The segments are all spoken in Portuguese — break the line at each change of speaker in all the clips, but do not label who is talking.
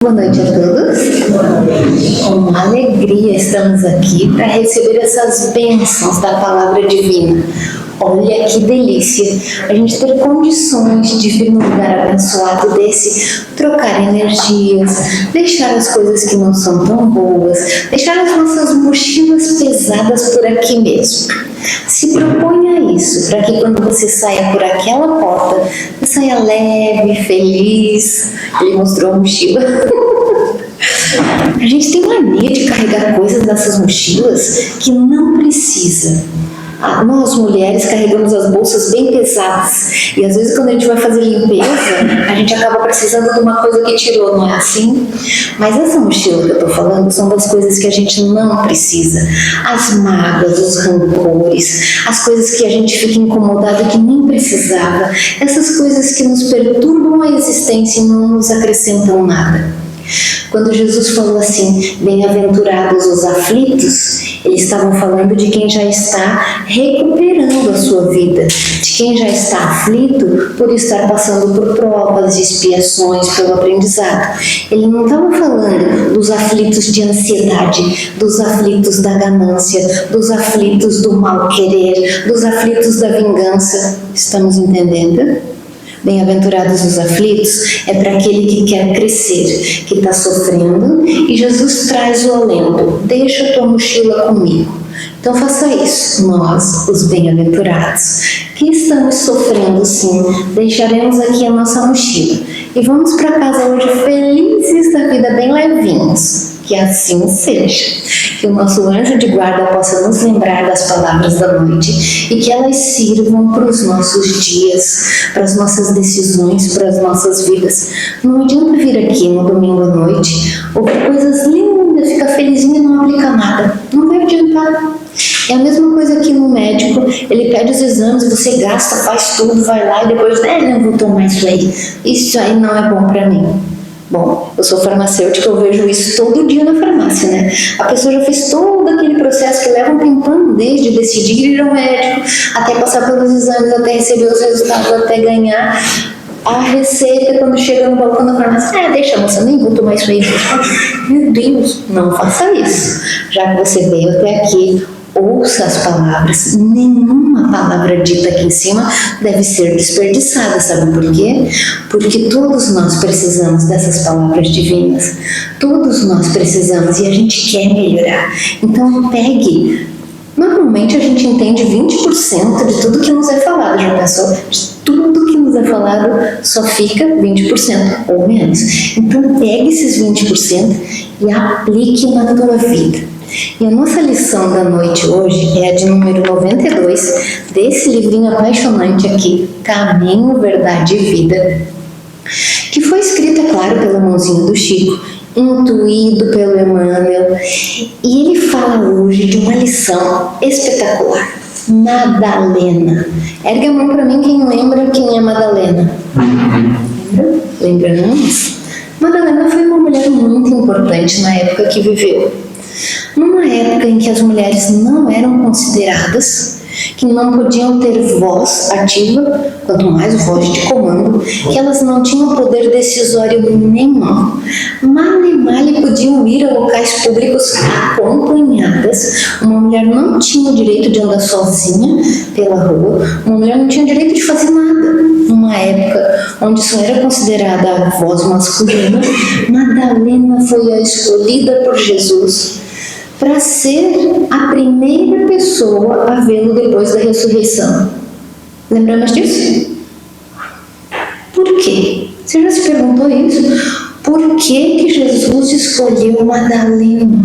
Boa noite a todos. Com uma alegria estamos aqui para receber essas bênçãos da palavra divina. Olha que delícia a gente ter condições de vir num lugar abençoado desse, trocar energias, deixar as coisas que não são tão boas, deixar as nossas mochilas pesadas por aqui mesmo. Se proponha isso, para que quando você saia por aquela porta, você saia leve, feliz. Ele mostrou a mochila. A gente tem mania de carregar coisas nessas mochilas que não precisa. Nós mulheres carregamos as bolsas bem pesadas e às vezes quando a gente vai fazer limpeza a gente acaba precisando de uma coisa que tirou, não é assim? Mas essa mochila que eu estou falando são das coisas que a gente não precisa, as mágoas, os rancores, as coisas que a gente fica incomodado que nem precisava, essas coisas que nos perturbam a existência e não nos acrescentam nada. Quando Jesus falou assim, bem-aventurados os aflitos, eles estavam falando de quem já está recuperando a sua vida, de quem já está aflito por estar passando por provas, expiações, pelo aprendizado. Ele não estava falando dos aflitos de ansiedade, dos aflitos da ganância, dos aflitos do mal-querer, dos aflitos da vingança. Estamos entendendo? Bem-aventurados os aflitos é para aquele que quer crescer, que está sofrendo, e Jesus traz o alento, deixa a tua mochila comigo. Então faça isso, nós, os bem-aventurados, que estamos sofrendo sim, deixaremos aqui a nossa mochila e vamos para casa hoje felizes da vida, bem levinhos. Que assim seja, que o nosso anjo de guarda possa nos lembrar das palavras da noite e que elas sirvam para os nossos dias, para as nossas decisões, para as nossas vidas. Não adianta vir aqui no domingo à noite, ouvir coisas lindas, ficar felizinho e não aplicar nada. Não vai adiantar. É a mesma coisa que no médico, ele pede os exames, você gasta, faz tudo, vai lá e depois, não vou tomar isso aí. Isso aí não é bom para mim. Bom, eu sou farmacêutica, eu vejo isso todo dia na farmácia, né? A pessoa já fez todo aquele processo que leva um tempão desde decidir ir ao médico, até passar pelos exames, até receber os resultados, até ganhar a receita quando chega no balcão da farmácia. Deixa, moça, nem vou tomar isso aí. Meu Deus, não faça isso. Já que você veio até aqui, ouça as palavras. Nenhuma palavra dita aqui em cima deve ser desperdiçada, sabe por quê? Porque todos nós precisamos dessas palavras divinas. Todos nós precisamos e a gente quer melhorar. Então pegue. Normalmente a gente entende 20% de tudo que nos é falado. Já pensou? Tudo que nos é falado só fica 20% ou menos. Então pegue esses 20% e aplique na tua vida. E a nossa lição da noite hoje é a de número 92 desse livrinho apaixonante aqui, Caminho, Verdade e Vida, que foi escrito, é claro, pela mãozinha do Chico, intuído pelo Emmanuel, e ele fala hoje de uma lição espetacular. Madalena. Ergue a mão para mim quem lembra quem é Madalena. Lembramos? Madalena foi uma mulher muito importante na época que viveu. Numa época em que as mulheres não eram consideradas, que não podiam ter voz ativa, quanto mais voz de comando, que elas não tinham poder decisório nenhum. Mal e mal podiam ir a locais públicos acompanhadas. Uma mulher não tinha o direito de andar sozinha pela rua, uma mulher não tinha o direito de fazer nada. Numa época onde só era considerada a voz masculina, Madalena foi a escolhida por Jesus para ser a primeira pessoa a vê-lo depois da ressurreição. Lembramos disso? Por quê? Você já se perguntou isso? Por que Jesus escolheu Madalena?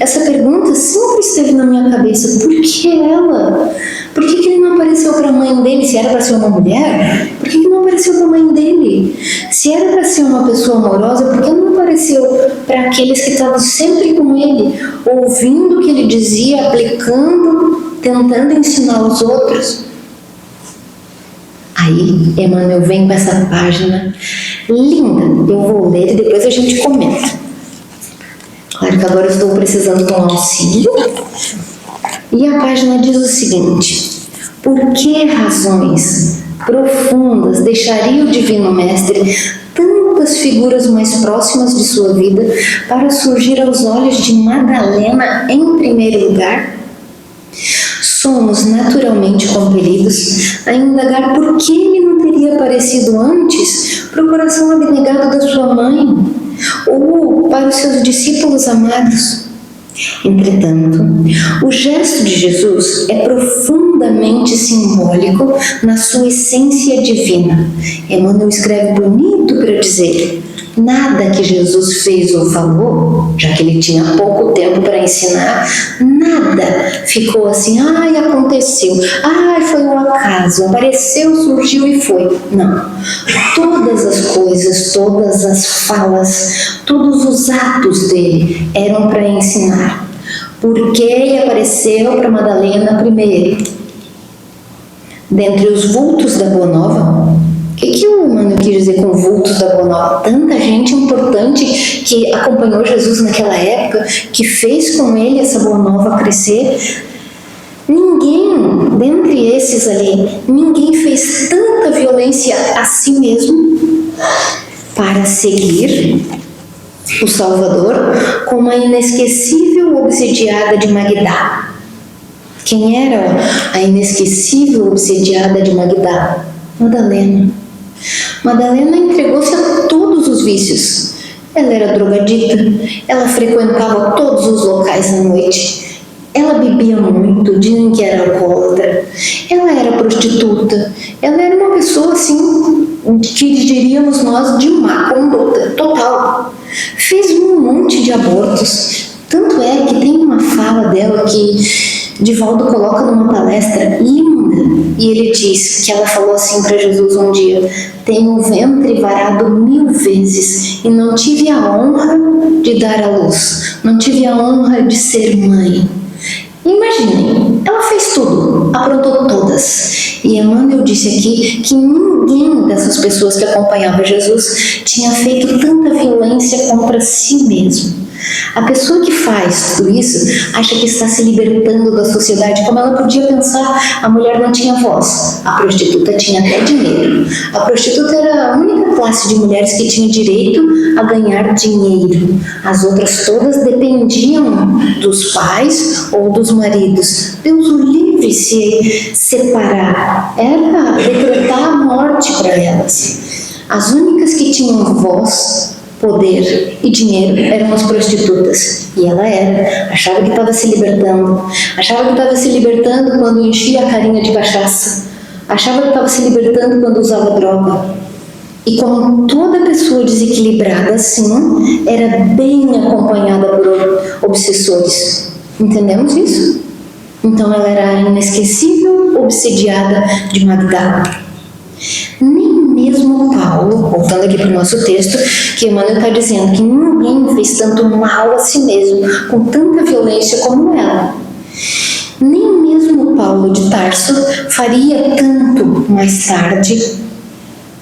Essa pergunta sempre esteve na minha cabeça. Por que ela? Por que ele não apareceu para a mãe dele? Se era para ser uma mulher, por que não apareceu para a mãe dele? Se era para ser uma pessoa amorosa, por que não apareceu para aqueles que estavam sempre com ele, ouvindo o que ele dizia, aplicando, tentando ensinar os outros? Aí, Emmanuel vem com essa página linda. Eu vou ler e depois a gente comenta. Claro que agora eu estou precisando de um auxílio. E a página diz o seguinte: por que razões profundas deixaria o Divino Mestre tanta tantas figuras mais próximas de sua vida para surgir aos olhos de Madalena em primeiro lugar? Somos naturalmente compelidos a indagar por que ele não teria aparecido antes para o coração abnegado da sua mãe ou para os seus discípulos amados. Entretanto, o gesto de Jesus é profundamente simbólico na sua essência divina. Emmanuel escreve bonito para dizer: nada que Jesus fez ou falou, já que ele tinha pouco tempo para ensinar, nada ficou assim, ai, aconteceu, ai, foi um acaso, apareceu, surgiu e foi. Não. Todas as coisas, todas as falas, todos os atos dele eram para ensinar. Porque ele apareceu para Madalena primeiro. Dentre os vultos da Boa Nova, o que o Emmanuel quis dizer com vultos da Boa Nova? Tanta gente importante que acompanhou Jesus naquela época, que fez com ele essa Boa Nova crescer. Ninguém, dentre esses ali, ninguém fez tanta violência a si mesmo para seguir o Salvador como a inesquecível obsidiada de Magdá. Quem era a inesquecível obsidiada de Magdá? Madalena. Madalena entregou-se a todos os vícios. Ela era drogadita, ela frequentava todos os locais à noite, ela bebia muito, dizem que era alcoólatra, ela era prostituta, ela era uma pessoa assim, que diríamos nós de má conduta, total. Fez um monte de abortos, tanto é que tem uma fala dela que Divaldo coloca numa palestra linda, e ele diz que ela falou assim para Jesus um dia: tenho o ventre varado 1000 vezes e não tive a honra de dar à luz, não tive a honra de ser mãe. Imaginem, ela fez tudo, aprontou todas. E Emmanuel disse aqui que ninguém dessas pessoas que acompanhava Jesus tinha feito tanta violência contra si mesmo. A pessoa que faz tudo isso acha que está se libertando da sociedade, como ela podia pensar. A mulher não tinha voz, a prostituta tinha até dinheiro. A prostituta era a única classe de mulheres que tinha direito a ganhar dinheiro. As outras todas dependiam dos pais ou dos maridos. Deus o livre se separar, era decretar a morte para elas. As únicas que tinham voz, poder e dinheiro eram as prostitutas. E ela achava que estava se libertando. Achava que estava se libertando quando enchia a carinha de cachaça. Achava que estava se libertando quando usava droga. E como toda pessoa desequilibrada assim, era bem acompanhada por obsessores. Entendemos isso? Então ela era a inesquecível obsidiada de Magdá. Nem mesmo Paulo, voltando aqui para o nosso texto, que Emmanuel está dizendo que ninguém fez tanto mal a si mesmo, com tanta violência como ela. Nem mesmo Paulo de Tarso faria tanto mais tarde,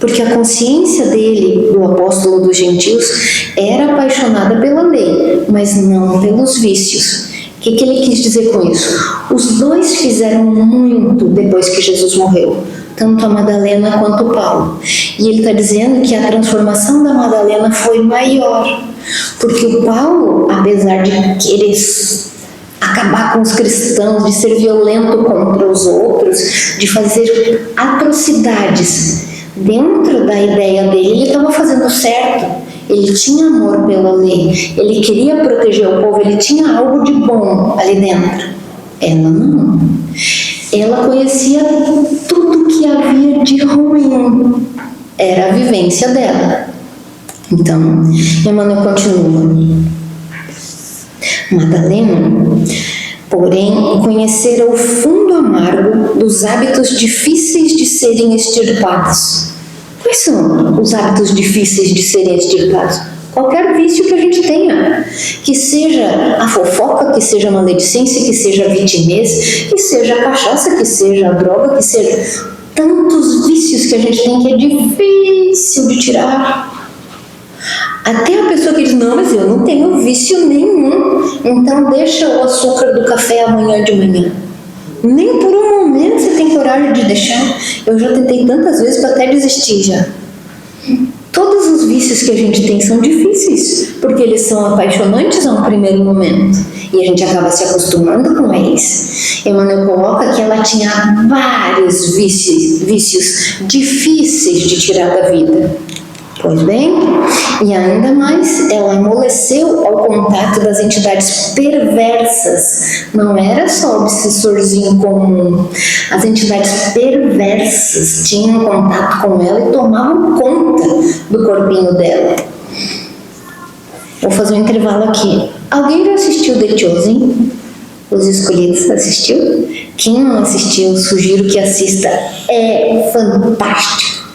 porque a consciência dele, do apóstolo dos gentios, era apaixonada pela lei, mas não pelos vícios. O que ele quis dizer com isso? Os dois fizeram muito depois que Jesus morreu, tanto a Madalena quanto o Paulo. E ele está dizendo que a transformação da Madalena foi maior, porque o Paulo, apesar de querer acabar com os cristãos, de ser violento contra os outros, de fazer atrocidades, dentro da ideia dele, ele estava fazendo certo. Ele tinha amor pela lei, ele queria proteger o povo, ele tinha algo de bom ali dentro. Ela não. Ela conhecia tudo que havia de ruim. Era a vivência dela. Então, Emmanuel continua. Madalena, porém, conhecera o fundo amargo dos hábitos difíceis de serem extirpados. Quais são os hábitos difíceis de serem extirpados? Qualquer vício que a gente tenha, que seja a fofoca, que seja a maledicência, que seja a vitimez, que seja a cachaça, que seja a droga, que seja tantos vícios que a gente tem que é difícil de tirar. Até a pessoa que diz, não, mas eu não tenho vício nenhum, então deixa o açúcar do café amanhã de manhã. Nem por um momento você tem coragem de deixar. Eu já tentei tantas vezes para até desistir já. Todos os vícios que a gente tem são difíceis, porque eles são apaixonantes a um primeiro momento, e a gente acaba se acostumando com eles. Emmanuel coloca que ela tinha vários vícios difíceis de tirar da vida. Pois bem, e ainda mais, ela amoleceu ao contato das entidades perversas. Não era só obsessorzinho comum. As entidades perversas tinham contato com ela e tomavam conta do corpinho dela. Vou fazer um intervalo aqui. Alguém já assistiu The Chosen? Os Escolhidos assistiu? Quem não assistiu, sugiro que assista. É fantástico.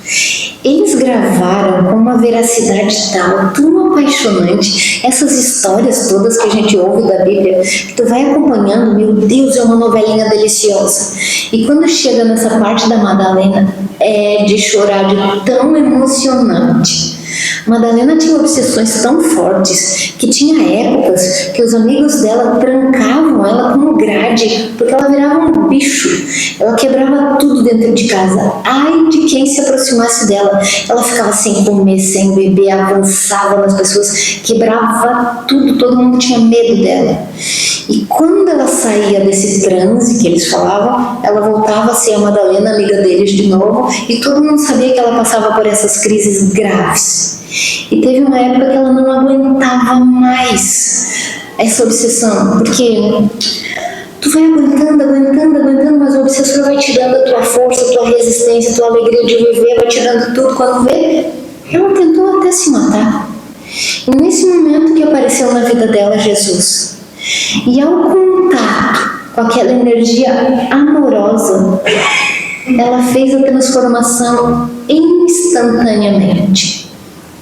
Eles gravaram com uma veracidade tal, tão apaixonante, essas histórias todas que a gente ouve da Bíblia, que tu vai acompanhando, meu Deus, é uma novelinha deliciosa. E quando chega nessa parte da Madalena, é de chorar, de tão emocionante. Madalena tinha obsessões tão fortes que tinha épocas que os amigos dela trancavam ela como grade, porque ela virava um bicho. Ela quebrava tudo dentro de casa. Ai de quem se aproximasse dela. Ela ficava sem comer, sem beber, avançava nas pessoas, quebrava tudo, todo mundo tinha medo dela. E quando ela saía desse transe que eles falavam, ela voltava a ser a Madalena, amiga deles de novo, e todo mundo sabia que ela passava por essas crises graves. E teve uma época que ela não aguentava mais essa obsessão, porque tu vai aguentando, mas o obsessor vai tirando a tua força, a tua resistência, a tua alegria de viver, vai tirando tudo. Quando vê, ela tentou até se matar. E nesse momento que apareceu na vida dela Jesus, e ao contato com aquela energia amorosa, ela fez a transformação instantaneamente.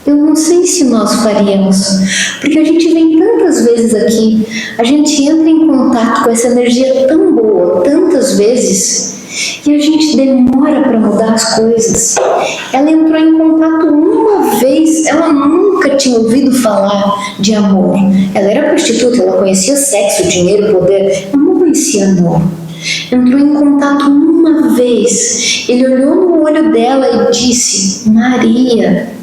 Eu não sei se nós faríamos, porque a gente vem tantas vezes aqui, a gente entra em contato com essa energia tão boa, tantas vezes, e a gente demora para mudar as coisas. Ela entrou em contato uma vez, ela nunca tinha ouvido falar de amor. Ela era prostituta, ela conhecia sexo, dinheiro, poder, ela não conhecia amor. Entrou em contato uma vez, ele olhou no olho dela e disse, Maria.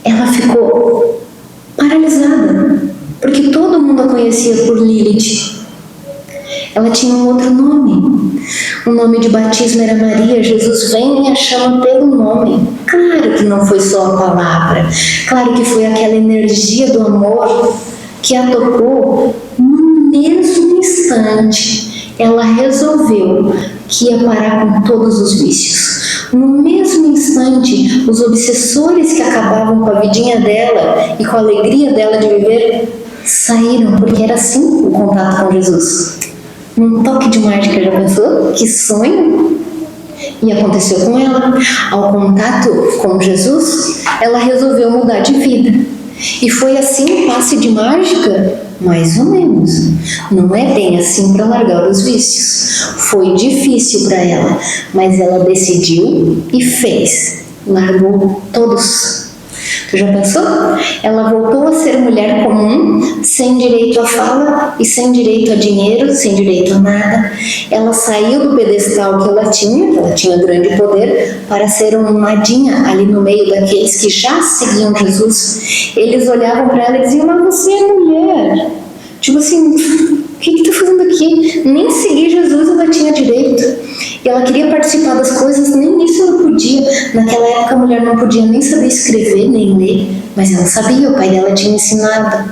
Ela ficou paralisada, porque todo mundo a conhecia por Lilith. Ela tinha um outro nome. O nome de batismo era Maria. Jesus vem e a chama pelo nome. Claro que não foi só a palavra. Claro que foi aquela energia do amor que a tocou no mesmo instante. Ela resolveu que ia parar com todos os vícios. No mesmo instante, os obsessores que acabavam com a vidinha dela e com a alegria dela de viver saíram, porque era assim o contato com Jesus. Num toque de mágica, já pensou? Que sonho! E aconteceu com ela. Ao contato com Jesus, ela resolveu mudar de vida. E foi assim um passe de mágica? Mais ou menos. Não é bem assim para largar os vícios. Foi difícil para ela, mas ela decidiu e fez. Largou todos. Tu já pensou? Ela voltou a ser mulher comum, sem direito à fala e sem direito a dinheiro, sem direito a nada. Ela saiu do pedestal que ela tinha grande poder, para ser uma nadinha ali no meio daqueles que já seguiam Jesus. Eles olhavam para ela e diziam, mas você é mulher. Tipo assim, o que tá fazendo aqui? Nem seguir Jesus ela tinha direito. E ela queria participar das coisas, nem isso ela podia. Naquela época a mulher não podia nem saber escrever, nem ler, mas ela sabia, o pai dela tinha ensinado.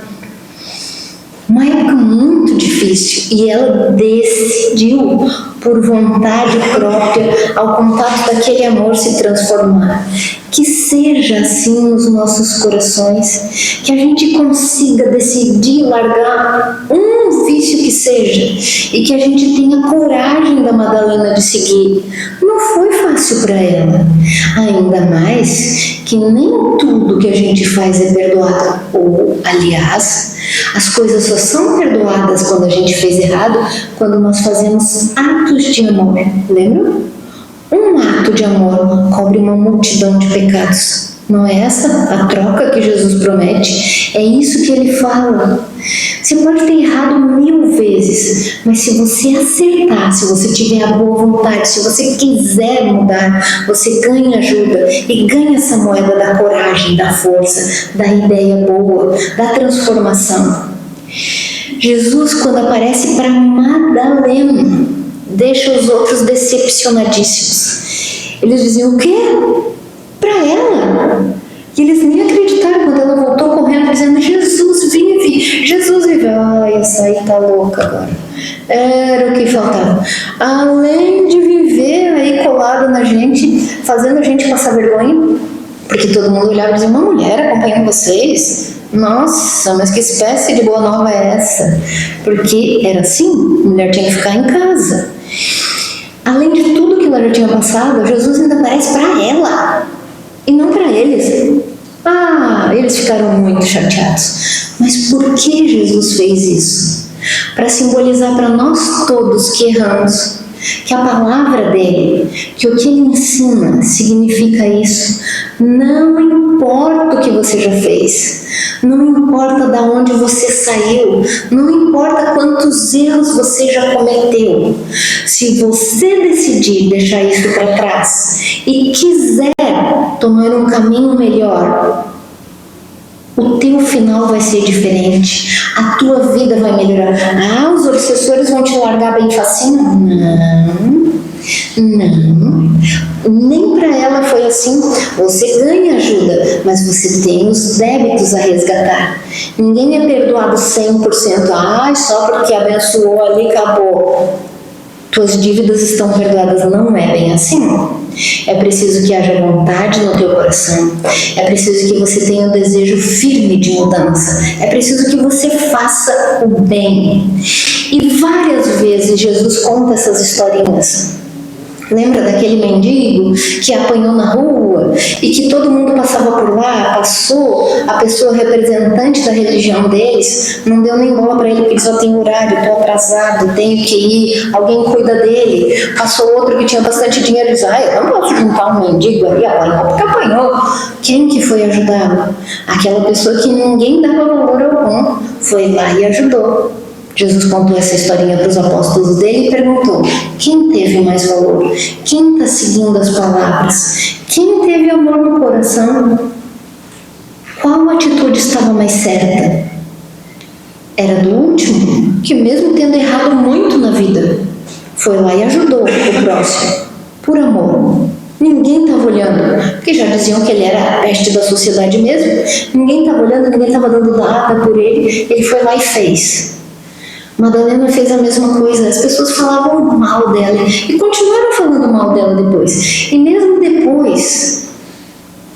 Uma época muito difícil, e ela decidiu, por vontade própria, ao contato daquele amor se transformar. Que seja assim nos nossos corações, que a gente consiga decidir largar um vício que seja, e que a gente tenha coragem da Madalena de seguir. Não foi fácil para ela, ainda mais que nem tudo que a gente faz é perdoado, ou, aliás, as coisas só são perdoadas quando a gente fez errado, quando nós fazemos atos de amor, lembra? Um ato de amor cobre uma multidão de pecados. Não é essa a troca que Jesus promete? É isso que ele fala. Você pode ter errado 1000 vezes, mas se você acertar, se você tiver a boa vontade, se você quiser mudar, você ganha ajuda e ganha essa moeda da coragem, da força, da ideia boa, da transformação. Jesus, quando aparece para Madalena, deixa os outros decepcionadíssimos. Eles diziam, o quê? Para ela? E eles nem acreditaram quando ela voltou correndo, dizendo, Jesus vive, Jesus vive. Ai, essa aí tá louca agora. Era o que faltava. Além de viver aí colada na gente, fazendo a gente passar vergonha, porque todo mundo olhava e dizia, uma mulher acompanhando vocês? Nossa, mas que espécie de boa nova é essa? Porque era assim, a mulher tinha que ficar em casa. Além de tudo que ela já tinha passado, Jesus ainda aparece para ela e não para eles. Eles ficaram muito chateados. Mas por que Jesus fez isso? Para simbolizar para nós todos que erramos, que a palavra dele, que o que ele ensina significa isso. Não importa o que você já fez, não importa de onde você saiu, não importa quantos erros você já cometeu. Se você decidir deixar isso para trás e quiser tomar um caminho melhor, o teu final vai ser diferente, a tua vida vai melhorar. Os obsessores vão te largar bem facinho? Não, nem para ela foi assim. Você ganha ajuda, mas você tem os débitos a resgatar. Ninguém é perdoado 100%. Só porque abençoou ali, acabou. Tuas dívidas estão perdoadas. Não é bem assim. É preciso que haja vontade no teu coração. É preciso que você tenha um desejo firme de mudança. É preciso que você faça o bem. E várias vezes Jesus conta essas historinhas. Lembra daquele mendigo que apanhou na rua e que todo mundo passava por lá, passou, a pessoa representante da religião deles não deu nem bola para ele porque só tem horário, estou atrasado, tenho que ir, alguém cuida dele. Passou outro que tinha bastante dinheiro e disse, eu não posso juntar um mendigo ali agora porque apanhou. Quem que foi ajudá-lo? Aquela pessoa que ninguém dava valor algum, foi lá e ajudou. Jesus contou essa historinha para os apóstolos dele e perguntou, quem teve mais valor? Quem está seguindo as palavras? Quem teve amor no coração? Qual atitude estava mais certa? Era do último, que mesmo tendo errado muito na vida, foi lá e ajudou o próximo, por amor. Ninguém estava olhando, porque já diziam que ele era a peste da sociedade mesmo. Ninguém estava olhando, ninguém estava dando nada por ele. Ele foi lá e fez. Madalena fez a mesma coisa, as pessoas falavam mal dela e continuaram falando mal dela depois. E mesmo depois,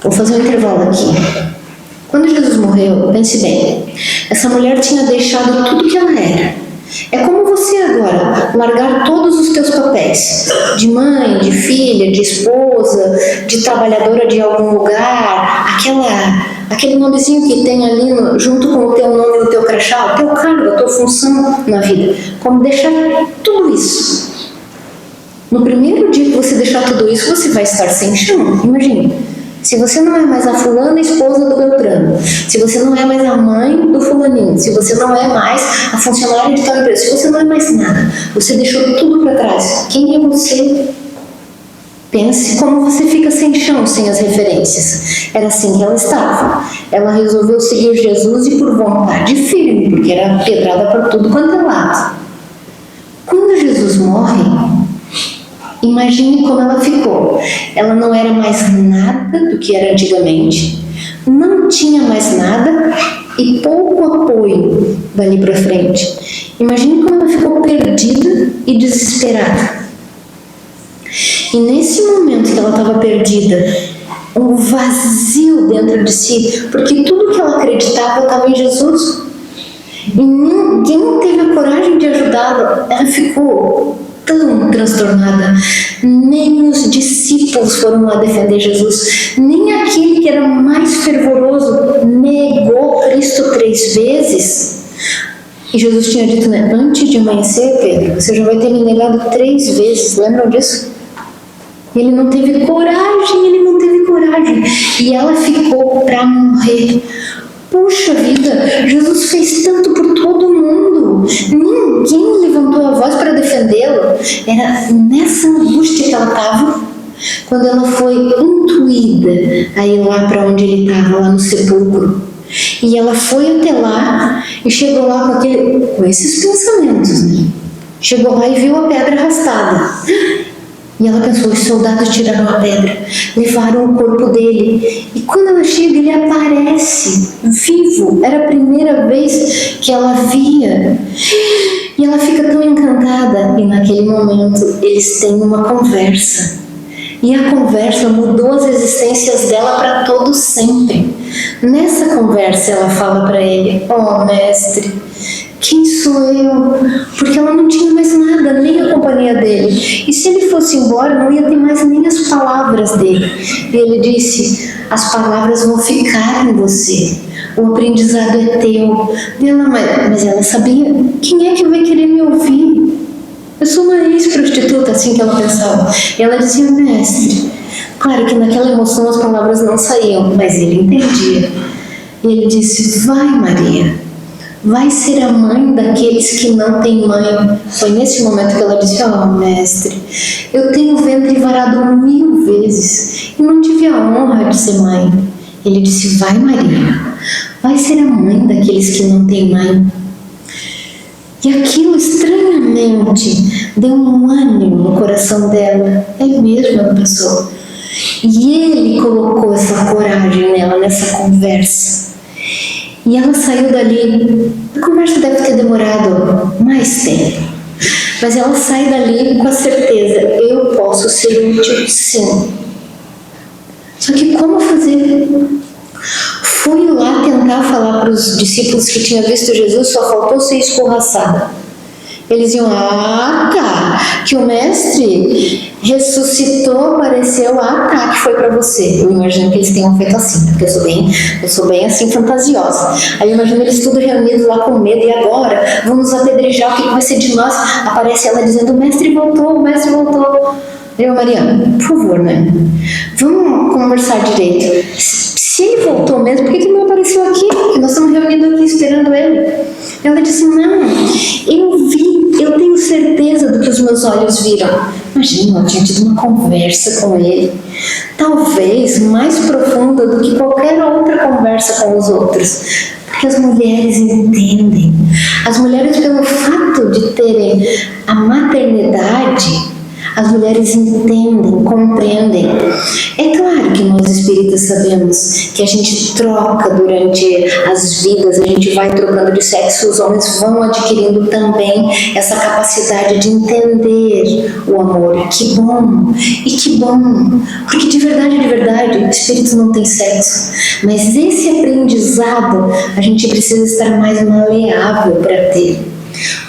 vou fazer um intervalo aqui. Quando Jesus morreu, pense bem, essa mulher tinha deixado tudo que ela era. É como você agora, largar todos os teus papéis, de mãe, de filha, de esposa, de trabalhadora de algum lugar, aquele nomezinho que tem ali junto com o teu nome no teu crachá, o teu cargo, a tua função na vida. Como deixar tudo isso. No primeiro dia que você deixar tudo isso, você vai estar sem chão, imagine. Se você não é mais a fulana, esposa do Beltrano, se você não é mais a mãe do fulaninho, se você não é mais a funcionária de tal empresa, se você não é mais nada, você deixou tudo para trás. Quem é você? Pense como você fica sem chão, sem as referências. Era assim que ela estava. Ela resolveu seguir Jesus e por vontade firme, porque era pedrada por tudo quanto é lado. Quando Jesus morre, imagine como ela ficou. Ela não era mais nada do que era antigamente, não tinha mais nada e pouco apoio dali para frente. Imagine como ela ficou perdida e desesperada. E nesse momento que ela estava perdida, um vazio dentro de si, porque tudo que ela acreditava estava em Jesus. E ninguém teve a coragem de ajudá-la. Ela ficou tão transtornada. Nem os discípulos foram lá defender Jesus. Nem aquele que era mais fervoroso negou Cristo 3 vezes. E Jesus tinha dito, né? Antes de amanhecer, Pedro, você já vai ter me negado 3 vezes. Lembram disso? Ele não teve coragem. E ela ficou para morrer Puxa vida, Jesus fez tanto por todo mundo. Ninguém levantou a voz para defendê-lo. Era nessa angústia que ela estava, quando ela foi intuída a ir lá para onde ele estava, lá no sepulcro. E ela foi até lá e chegou lá com esses pensamentos, né? Chegou lá e viu a pedra arrastada. E ela pensou, os soldados tiraram a pedra, levaram o corpo dele. E quando ela chega, ele aparece vivo. Era a primeira vez que ela via. E ela fica tão encantada. E naquele momento, eles têm uma conversa. E a conversa mudou as existências dela para todo sempre. Nessa conversa, ela fala para ele, oh, mestre, quem sou eu? Porque ela não tinha mais nada, nem a companhia dele. E se ele fosse embora, não ia ter mais nem as palavras dele. E ele disse, as palavras vão ficar em você. O aprendizado é teu. Mas ela sabia, quem é que vai querer me ouvir? Eu sou uma ex-prostituta, assim que ela pensava. E ela dizia, mestre, claro que naquela emoção as palavras não saíam, mas ele entendia. E ele disse, vai, Maria. Vai ser a mãe daqueles que não têm mãe. Foi nesse momento que ela disse, oh, mestre, eu tenho o ventre varado 1000 vezes e não tive a honra de ser mãe. Ele disse, vai, Maria, vai ser a mãe daqueles que não têm mãe. E aquilo estranhamente deu um ânimo no coração dela. É mesmo, ela pensou. E ele colocou essa coragem nela, nessa conversa. E ela saiu dali. A conversa deve ter demorado mais tempo. Mas ela sai dali com a certeza, eu posso ser útil, sim. Só que como fazer? Fui lá tentar falar para os discípulos que tinha visto Jesus, só faltou ser escorraçada. Eles iam, tá, que o mestre ressuscitou, apareceu, tá, que foi para você. Eu imagino que eles tenham feito assim, porque eu sou bem assim fantasiosa. Aí eu imagino eles tudo reunidos lá com medo, e agora? Vamos apedrejar, o que vai ser de nós? Aparece ela dizendo, o mestre voltou, o mestre voltou. Eu, Mariana, por favor, né? Vamos conversar direito. Se ele voltou mesmo, por que não apareceu aqui? Porque nós estamos reunidos aqui esperando ele. Ela disse, não, eu vi, eu tenho certeza do que os meus olhos viram. Imagina, ela tinha tido uma conversa com ele, talvez mais profunda do que qualquer outra conversa com os outros. Porque as mulheres entendem. As mulheres, pelo fato de terem a maternidade, as mulheres entendem, compreendem. É claro que nós espíritas sabemos que a gente troca durante as vidas, a gente vai trocando de sexo, os homens vão adquirindo também essa capacidade de entender o amor. Que bom! E que bom! Porque de verdade, espíritos não têm sexo. Mas esse aprendizado a gente precisa estar mais maleável para ter.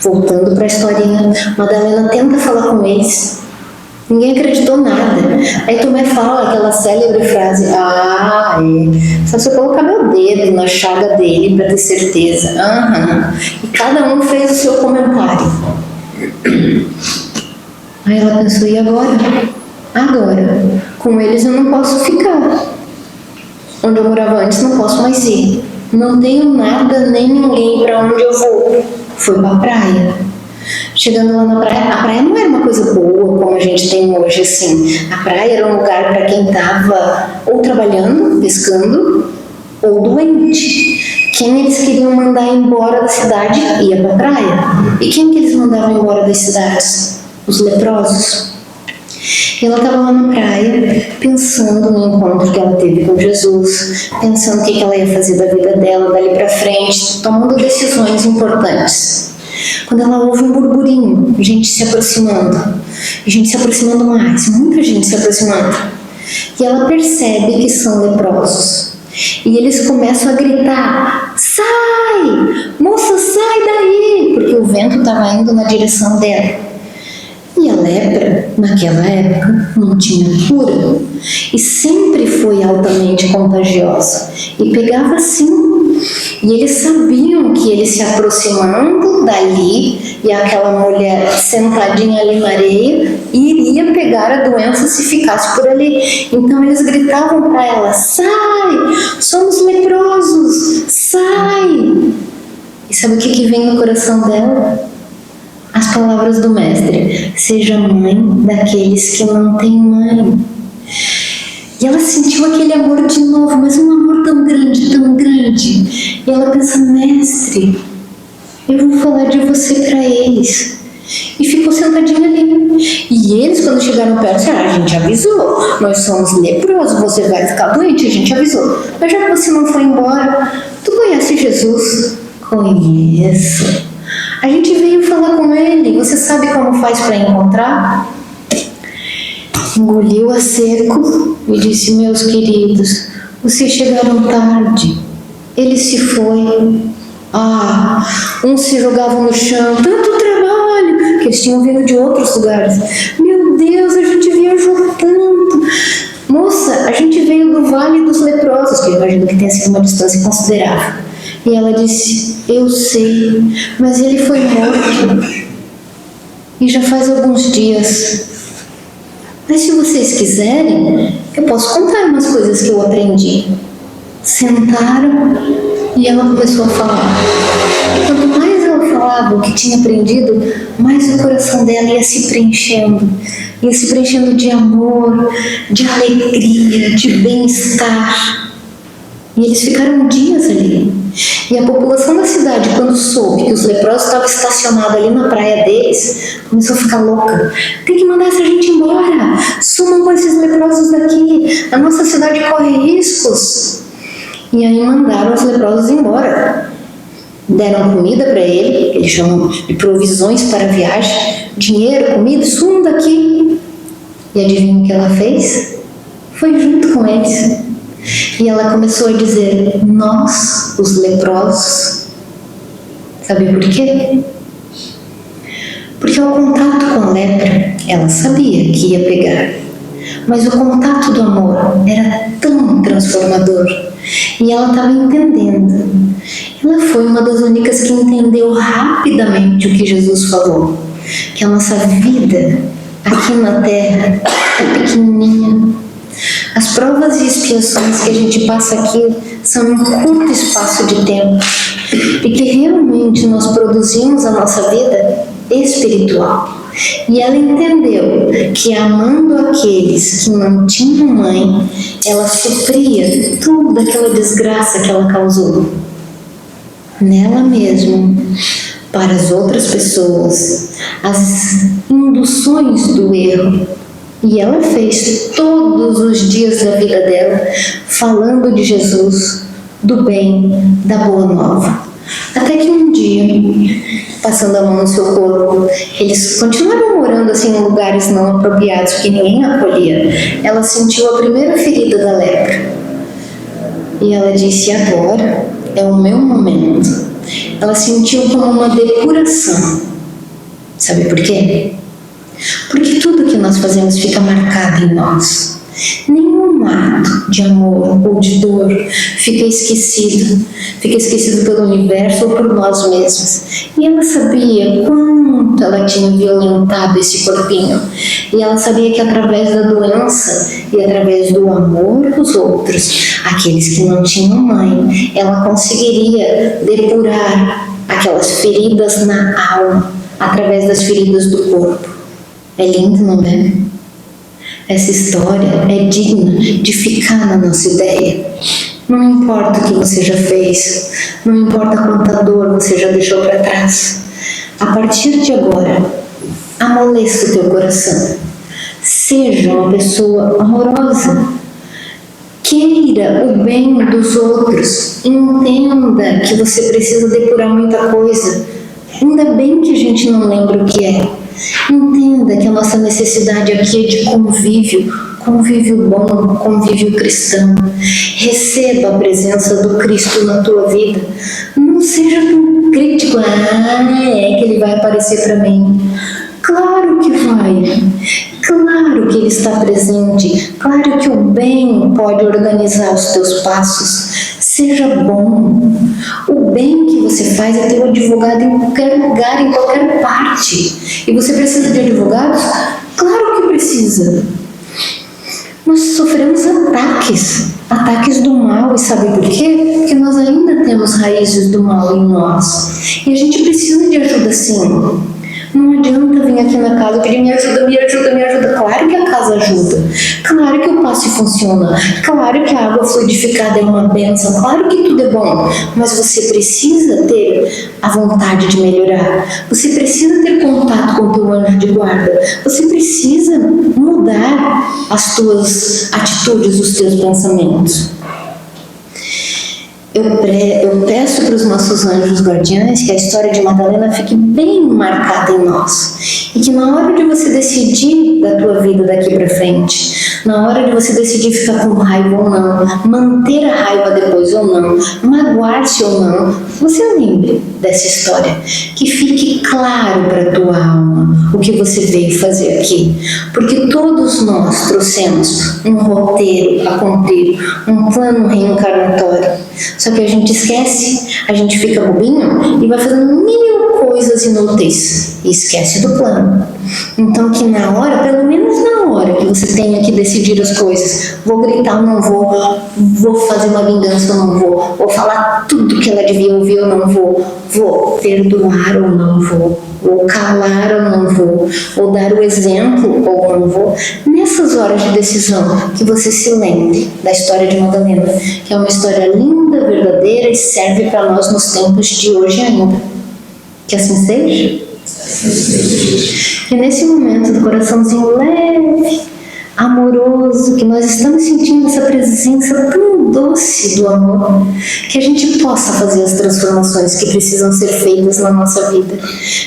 Voltando para a historinha, Madalena tenta falar com eles. Ninguém acreditou nada. Aí Tomé fala aquela célebre frase, só se eu colocar meu dedo na chaga dele para ter certeza. E cada um fez o seu comentário. Aí ela pensou, e agora? Agora, com eles eu não posso ficar. Onde eu morava antes não posso mais ir. Não tenho nada nem ninguém para onde eu vou. Fui para a praia. Chegando lá na praia, a praia não era uma coisa boa como a gente tem hoje, assim. A praia era um lugar para quem estava ou trabalhando, pescando, ou doente. Quem eles queriam mandar embora da cidade ia para a praia. E quem que eles mandavam embora das cidades? Os leprosos. E ela estava lá na praia, pensando no encontro que ela teve com Jesus, pensando o que ela ia fazer da vida dela dali para frente, tomando decisões importantes. Quando ela ouve um burburinho, gente se aproximando, gente se aproximando mais, muita gente se aproximando. E ela percebe que são leprosos. E eles começam a gritar, sai! Moça, sai daí! Porque o vento estava indo na direção dela. E a lepra, naquela época, não tinha cura. E sempre foi altamente contagiosa. E pegava sim. E eles sabiam que ele se aproximando dali, e aquela mulher sentadinha ali na areia, iria pegar a doença se ficasse por ali. Então eles gritavam para ela: sai, somos leprosos, sai. E sabe o que vem no coração dela? As palavras do mestre: seja mãe daqueles que não têm mãe. E ela sentiu aquele amor de novo, mas um amor tão grande, tão grande. E ela pensa: mestre, eu vou falar de você para eles. E ficou sentadinha ali. E eles, quando chegaram perto, disseram: a gente avisou, nós somos leprosos, você vai ficar doente, a gente avisou. Mas já que você não foi embora, tu conhece Jesus? Conheço. A gente veio falar com ele, você sabe como faz para encontrar? Engoliu a seco e disse: meus queridos, vocês chegaram tarde. Ele se foi. Uns se jogavam no chão, tanto trabalho, que eles tinham vindo de outros lugares. Meu Deus, a gente viajou tanto. Moça, a gente veio do Vale dos Leprosos, que eu imagino que tenha sido uma distância considerável. E ela disse: eu sei, mas ele foi morto. E já faz alguns dias. Mas se vocês quiserem, eu posso contar umas coisas que eu aprendi. Sentaram e ela começou a falar. E quanto mais ela falava o que tinha aprendido, mais o coração dela ia se preenchendo. Ia se preenchendo de amor, de alegria, de bem-estar. E eles ficaram dias ali. E a população da cidade, quando soube que os leprosos estavam estacionados ali na praia deles, começou a ficar louca. Tem que mandar essa gente embora. Sumam com esses leprosos daqui. A nossa cidade corre riscos. E aí mandaram os leprosos embora. Deram comida para ele, eles chamam de provisões para a viagem, dinheiro, comida, sumam daqui. E adivinha o que ela fez? Foi junto com eles. E ela começou a dizer: nós, os leprosos. Sabe por quê? Porque ao contato com a lepra, ela sabia que ia pegar. Mas o contato do amor era tão transformador. E ela estava entendendo. Ela foi uma das únicas que entendeu rapidamente o que Jesus falou. Que a nossa vida aqui na Terra é pequenininha. As provas e expiações que a gente passa aqui são em curto espaço de tempo. E que realmente nós produzimos a nossa vida espiritual. E ela entendeu que amando aqueles que não tinham mãe, ela sofria toda aquela desgraça que ela causou nela mesma, para as outras pessoas, as induções do erro. E ela fez todos os dias da vida dela falando de Jesus, do bem, da boa nova. Até que um dia, passando a mão no seu corpo, eles continuaram morando assim em lugares não apropriados, que ninguém acolhia. Ela sentiu a primeira ferida da lepra. E ela disse: agora é o meu momento. Ela sentiu como uma depuração. Sabe por quê? Porque tudo que nós fazemos fica marcado em nós. Nenhum ato de amor ou de dor fica esquecido pelo universo ou por nós mesmos. E ela sabia quanto ela tinha violentado esse corpinho. E ela sabia que através da doença e através do amor dos outros, aqueles que não tinham mãe, ela conseguiria depurar aquelas feridas na alma através das feridas do corpo. É lindo, não é? Essa história é digna de ficar na nossa ideia. Não importa o que você já fez, não importa quanta dor você já deixou para trás. A partir de agora, amoleça o teu coração. Seja uma pessoa amorosa. Queira o bem dos outros. Entenda que você precisa depurar muita coisa. Ainda bem que a gente não lembra o que é. Entenda que a nossa necessidade aqui é de convívio bom, convívio cristão. Receba a presença do Cristo na tua vida. Não seja tão crítico. É que ele vai aparecer para mim. Claro que vai. Claro que ele está presente. Claro que o bem pode organizar os teus passos. Seja bom. O bem que você faz é ter um advogado em qualquer lugar, em qualquer parte. E você precisa de advogados? Claro que precisa. Nós sofremos ataques do mal. E sabe por quê? Porque nós ainda temos raízes do mal em nós. E a gente precisa de ajuda sim. Não adianta vir aqui na casa e pedir me ajuda, me ajuda, me ajuda. Claro que a casa ajuda. Claro que o passe funciona. Claro que a água fluidificada é uma bênção. Claro que tudo é bom. Mas você precisa ter a vontade de melhorar. Você precisa ter contato com o teu anjo de guarda. Você precisa mudar as tuas atitudes, os teus pensamentos. Eu peço para os nossos anjos guardiães que a história de Madalena fique bem marcada em nós. E que na hora de você decidir da tua vida daqui para frente, na hora de você decidir ficar com raiva ou não, manter a raiva depois ou não, magoar-se ou não, você lembre dessa história. Que fique claro para a tua alma o que você veio fazer aqui. Porque todos nós trouxemos um roteiro a cumprir, um plano reencarnatório. Só que a gente esquece, a gente fica bobinho e vai fazendo mil coisas inúteis e esquece do plano. Então que na hora, pelo menos na hora que você tenha que decidir as coisas, vou gritar ou não vou fazer uma vingança ou não vou falar tudo que ela devia ouvir ou não vou perdoar ou não vou calar ou não vou dar o exemplo ou não vou. Nessas horas de decisão, que você se lembre da história de Madalena, que é uma história linda, verdadeira e serve para nós nos tempos de hoje ainda. Que assim seja. E nesse momento do coraçãozinho leve, amoroso, que nós estamos sentindo essa presença tão doce do amor, que a gente possa fazer as transformações que precisam ser feitas na nossa vida,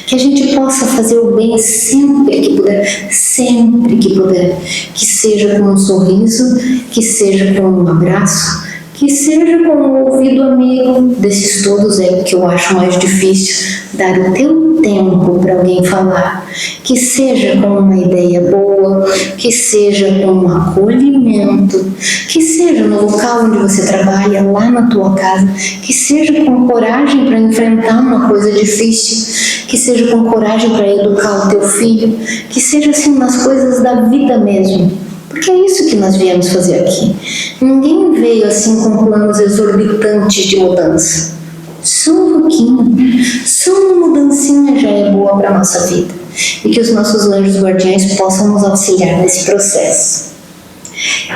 que a gente possa fazer o bem sempre que puder, que seja com um sorriso, que seja com um abraço, que seja com um ouvido amigo. Desses todos é o que eu acho mais difícil, dar o teu tempo para alguém falar, que seja com uma ideia boa, que seja com um acolhimento, que seja no local onde você trabalha, lá na tua casa, que seja com coragem para enfrentar uma coisa difícil, que seja com coragem para educar o teu filho, que seja assim nas coisas da vida mesmo. Porque é isso que nós viemos fazer aqui. Ninguém veio assim com planos exorbitantes de mudança. Só um pouquinho, só uma mudancinha já é boa para a nossa vida. E que os nossos anjos guardiães possam nos auxiliar nesse processo.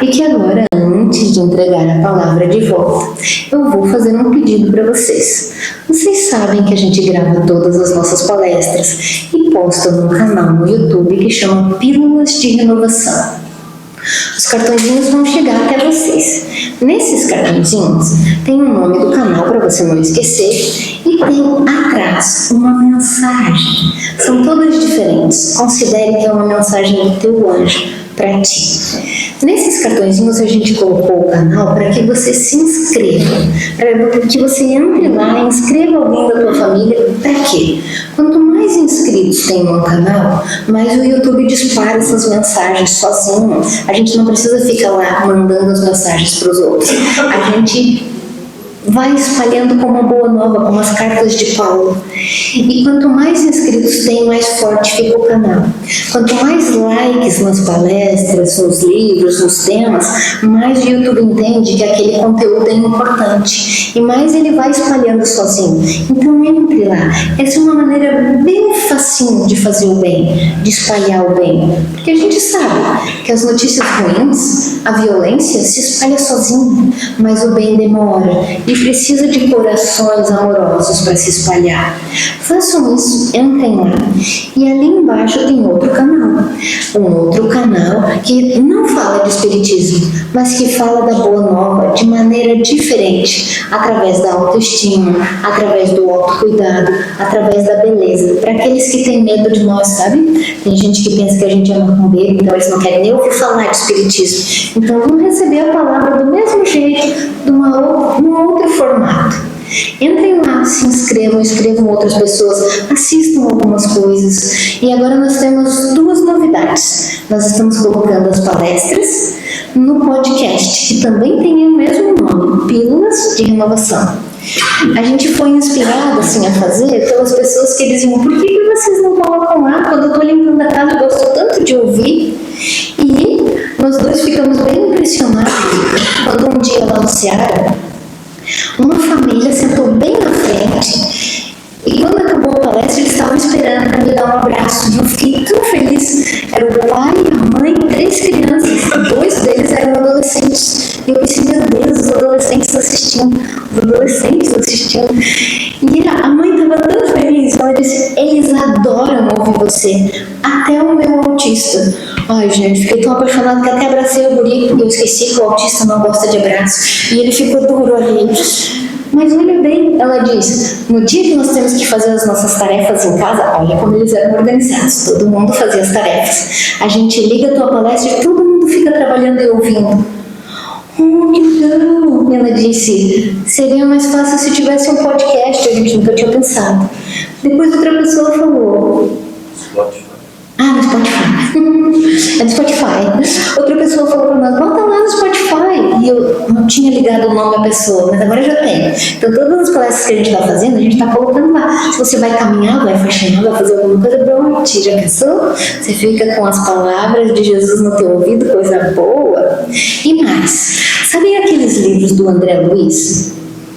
E que agora, antes de entregar a palavra de volta, eu vou fazer um pedido para vocês. Vocês sabem que a gente grava todas as nossas palestras e posta num canal no YouTube que chama Pílulas de Renovação. Os cartõezinhos vão chegar até vocês. Nesses cartõezinhos tem o nome do canal para você não esquecer e tem atrás uma mensagem. São todas diferentes. Considere que é uma mensagem do teu anjo para ti. Nesses cartõezinhos a gente colocou o canal para que você se inscreva, para que você entre lá e inscreva alguém da tua família. Para quê? Quanto mais inscritos tem no canal, mais o YouTube dispara essas mensagens sozinho. A gente não precisa ficar lá mandando as mensagens para os outros. A gente vai espalhando como uma boa nova, como as cartas de Paulo. E quanto mais inscritos tem, mais forte fica o canal. Quanto mais likes nas palestras, nos livros, nos temas, mais o YouTube entende que aquele conteúdo é importante. E mais ele vai espalhando sozinho. Então entre lá. Essa é uma maneira bem facinho de fazer o bem, de espalhar o bem. Porque a gente sabe que as notícias ruins, a violência se espalha sozinho, mas o bem demora. E precisa de corações amorosos para se espalhar. Façam isso, entrem lá. E ali embaixo tem outro canal. Um outro canal que não fala de espiritismo, mas que fala da boa nova de maneira diferente, através da autoestima, através do autocuidado, através da beleza. Para aqueles que têm medo de nós, sabe? Tem gente que pensa que a gente é macumbeiro, então eles não querem nem ouvir falar de espiritismo. Então vão receber a palavra do mesmo jeito, num outro formato. Entrem lá, se inscrevam, escrevam outras pessoas, assistam algumas coisas. E agora nós temos 2 novidades. Nós estamos colocando as palestras no podcast, que também tem o mesmo nome, Pílulas de Renovação. A gente foi inspirado assim a fazer pelas pessoas que diziam: por que vocês não colocam lá? Quando eu estou limpando a casa, eu gosto tanto de ouvir. E nós dois ficamos bem impressionados quando um dia lá no Ceará, uma família sentou bem na frente e quando acabou a palestra eles estavam esperando para me dar um abraço. E eu fiquei tão feliz. Era o pai, a mãe, 3 crianças, 2 deles eram adolescentes. E eu pensei: meu Deus, os adolescentes assistindo. E a mãe estava tão feliz, ela disse: eles adoram ouvir você, até o meu autista. Ai, gente, fiquei tão apaixonada que até abracei o guri, porque eu esqueci que o autista não gosta de abraço. E ele ficou duro ali. Mas olha bem, ela diz: no dia que nós temos que fazer as nossas tarefas em casa, olha como eles eram organizados, todo mundo fazia as tarefas. A gente liga a tua palestra e todo mundo fica trabalhando e ouvindo. Oh, que legal! Ela disse: seria mais fácil se tivesse um podcast, a gente nunca tinha pensado. Depois outra pessoa falou: no Spotify. É do Spotify. Outra pessoa falou para nós: bota lá no Spotify. E eu não tinha ligado o nome da pessoa, mas agora já tem. Então todas as palestras que a gente está fazendo, a gente está colocando lá. Se você vai caminhar, vai faxinar, vai fazer alguma coisa, pronto, já pensou? Você fica com as palavras de Jesus no teu ouvido, coisa boa. E mais, sabem aqueles livros do André Luiz?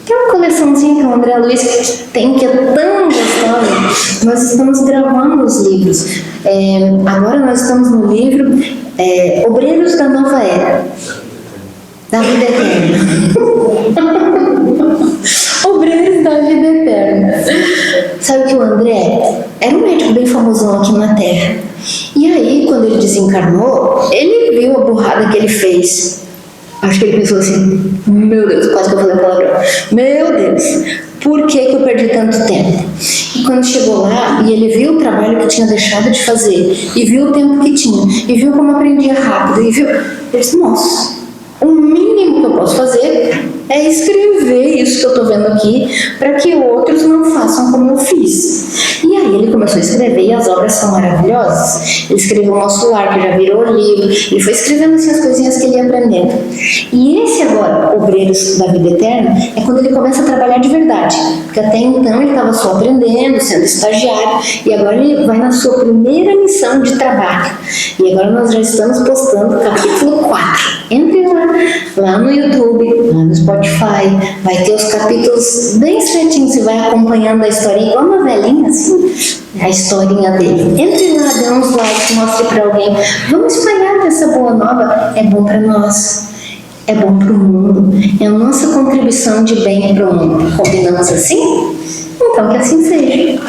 Que é uma coleçãozinha que o André Luiz tem, que é tão gostosa. Nós estamos gravando os livros. Agora nós estamos no livro Obreiros da Nova Era, da Vida Eterna. Obreiros da Vida Eterna. Sabe que o André era um médico bem famosão aqui na Terra. E aí, quando ele desencarnou, ele viu a burrada que ele fez. Acho que ele pensou assim: meu Deus, quase que eu falei a palavra. Meu Deus, por que eu perdi tanto tempo? E quando chegou lá, e ele viu o trabalho que tinha deixado de fazer, e viu o tempo que tinha, e viu como aprendia rápido, e viu, ele disse: nossa, o mínimo que eu posso fazer é escrever isso que eu estou vendo aqui, para que outros não façam como eu fiz. E aí ele começou a escrever, e as obras são maravilhosas. Ele escreveu o Nosso Lar, que já virou livro, ele foi escrevendo assim as coisinhas que ele ia aprendendo. E esse agora, Obreiros da Vida Eterna, é quando ele começa a trabalhar de verdade, porque até então ele estava só aprendendo, sendo estagiário, e agora ele vai na sua primeira missão de trabalho. E agora nós já estamos postando o capítulo 4. Entre lá no YouTube, lá no Spotify, vai ter os capítulos bem certinhos, você vai acompanhando a historinha, igual uma velhinha, assim, a historinha dele. Entre lá, dê uns likes, mostre pra alguém. Vamos espalhar essa boa nova, é bom pra nós, é bom pro mundo, é a nossa contribuição de bem pro mundo. Combinamos assim? Então que assim seja.